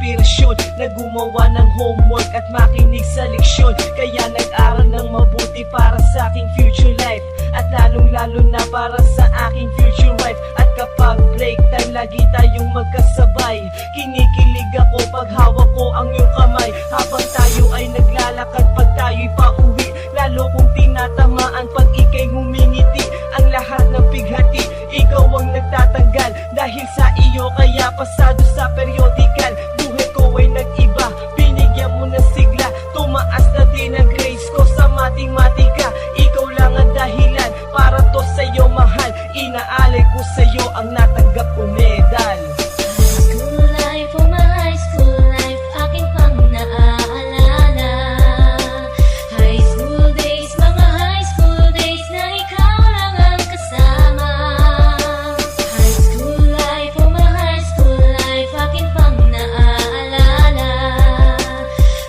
inspirasyon na gumawa ng homework at makinig sa leksyon. Kaya nag-aral ng mabuti para sa aking future life, at lalong-lalo na para sa aking future wife. At kapag break time, lagi tayong magkasabay. Kinikilig ako pag hawak ko ang iyong kamay, habang tayo ay naglalakad pag tayo'y pauwi. Lalo kong tinatamaan pag ika'y ngumingiti. Ang lahat ng bighati, ikaw ang nagtatanggal. Dahil sa iyo kaya pasado sa periodical. Buhay ko ay nag-iba, binigyan mo ng sigla. Tumaas na din ang grades ko sa matematika. Ikaw lang ang dahilan para to sa'yo mahal. Inaalay ko sa'yo ang natanggap kong medal. School life, oh my high school life, aking pang naaalala. High school days, mga high school days na ikaw lang ang kasama. High school life, oh my high school life, aking pang naaalala.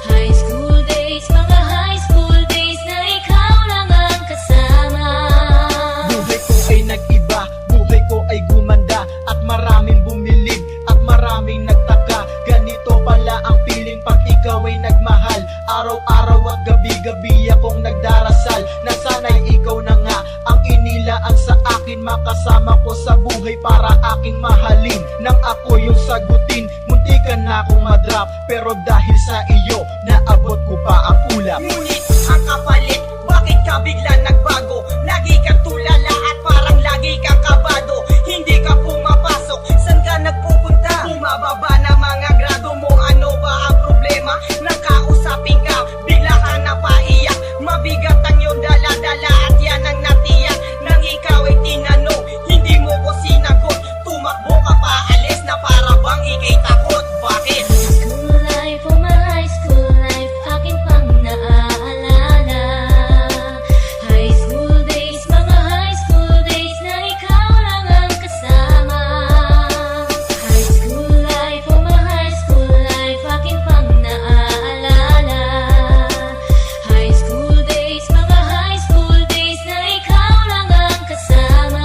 High school days, mga high school days na ikaw lang ang kasama. Buhay ko ay nag-iba, buhay ko ay gumanda, at maraming bumilig, at maraming nagtaka. Ganito pala ang feeling pag ikaw ay nagmahal. Araw-araw at gabi-gabi akong nagdarasal na sana'y ikaw na nga ang inilaan sa akin. Makasama ko sa buhay para aking mahalin. Nang ako yung sagutin, muntikan na akong madrop, pero dahil sa iyo, naabot ko pa ang ulap. Ngunit ang kapalit, bakit ka bigla nagbago? Lagi kang tulala at parang lagi kang kabado. Hindi ka pumapasok, saan ka nagpupunta? Bumababa na mga grado mo, ano ba ang problema? Nakausapin ka, bigla ka napaiyak. Mabigat ang iyong dala-dala at yan ang natiyak. Nang ikaw ay tinanong, hindi mo ko sinagot. Tumakbo ka pa, alis na para bang ikay takot. Bakit? School life, oh my high school life, aking pang naaalala. High school days, mga high school days na ikaw lang ang kasama. High school life, oh my high school life, aking pang naaalala. High school days, mga high school days na ikaw lang ang kasama.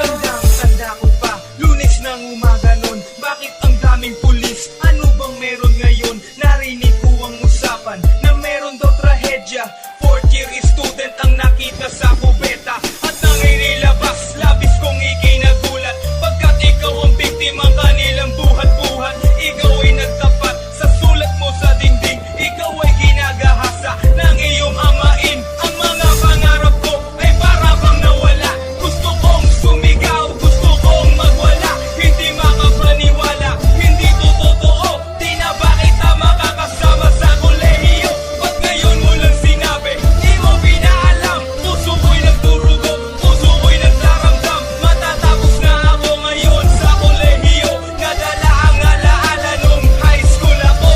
Tandang-tanda ko pa, Lunes ng umaga nun. Bakit ang daming pulis? Ano bang meron ngayon? Narinig ko ang usapan na meron daw trahedya. Fourth year student ang nakita sa kubeta, at nang inilabas, labis kong ikinagulat. Pagkat ikaw ang biktima kanilang buhat-buhat. Ikaw ay nagtapat sa sulat mo sa dingding. Ikaw ay ginagahasa ng iyong amain. Ang mga pangarap ko ay para bang nawala. Gusto kong sumigaw, gusto kong magwala. Hindi makapaniwala, hindi to totoo. Di na ba kita makakasama sa kolehiyo? Ba't ngayon mo lang sinabi, di mo pinaalam? Puso ko'y nagdurugo, puso ko'y nagdaramdam. Matatapos na ako ngayon sa kolehiyo. Nadala ang alaala nung high school ako.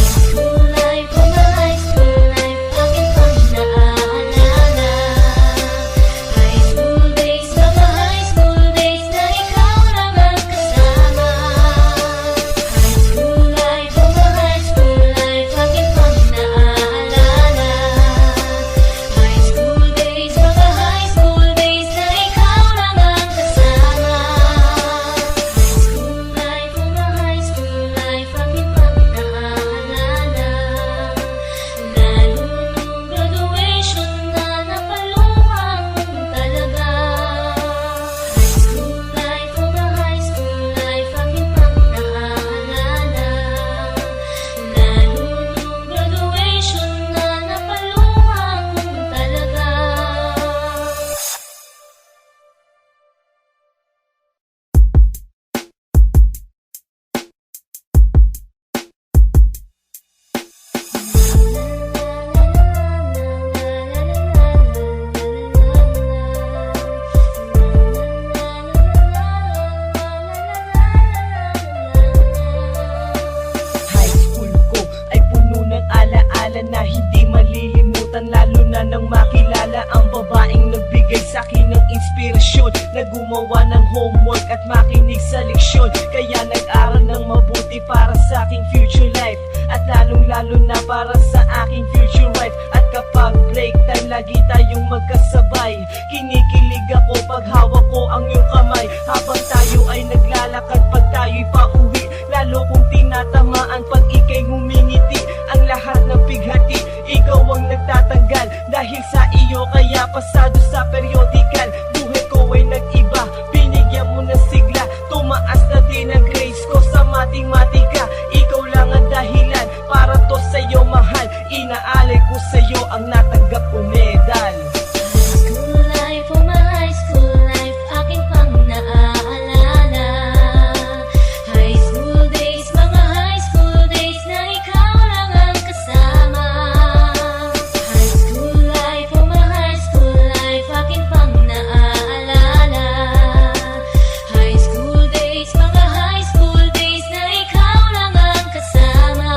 School life, oh my high school life, aking pang naaalala. High school days, mga high school days na ikaw lang ang kasama. High school life, oh my high school life, aking pang naaalala. High school days, mga high school days na ikaw lang ang kasama. High school life, oh my high school life, aking pang naaalala. Lalo nung graduation na napaluhang talaga. High school life, oh my high school life, aking pang naaalala. Lalo nung graduation na napaluhang talaga. High school ko ay puno ng alaala na hindi malilimutan. Lalo na nang makilala ang babaeng nagbigay sa'kin ng inspirasyon na gumawa ng homework at makinig sa leksyon. Kaya nag-aral ng mabuti para sa aking future life, at lalong-lalo na para sa aking future wife. At kapag break time, lagi tayong magkasabay. Kinikilig ako pag hawak ko ang iyong kamay, habang tayo ay naglalakad pag tayo'y pauwi. Lalo kong tinatawag ang natanggap kong medal. High school life, oh my high school life, aking pang naaalala. High school days, mga high school days na ikaw lang ang kasama. High school life, oh my high school life, aking pang naaalala. High school days, mga high school days na ikaw lang ang kasama.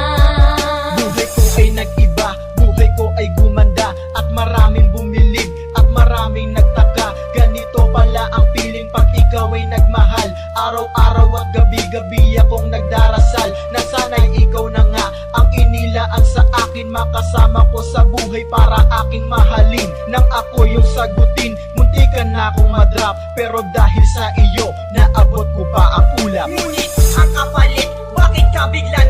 Buhay ko ay nag-iba, buhay ko ay gumanda, at maraming bumilig, at maraming nagtaka. Ganito pala ang feeling pag ikaw ay nagmahal. Araw-araw at gabi-gabi akong nagdarasal na sana'y ikaw na nga ang inilaan sa akin, makasama ko sa buhay para aking mahalin. Nang ako yung sagutin, muntikan na akong madrop, pero dahil sa iyo, naabot ko pa ang ulap. Ngunit ang kapalit, bakit ka bigla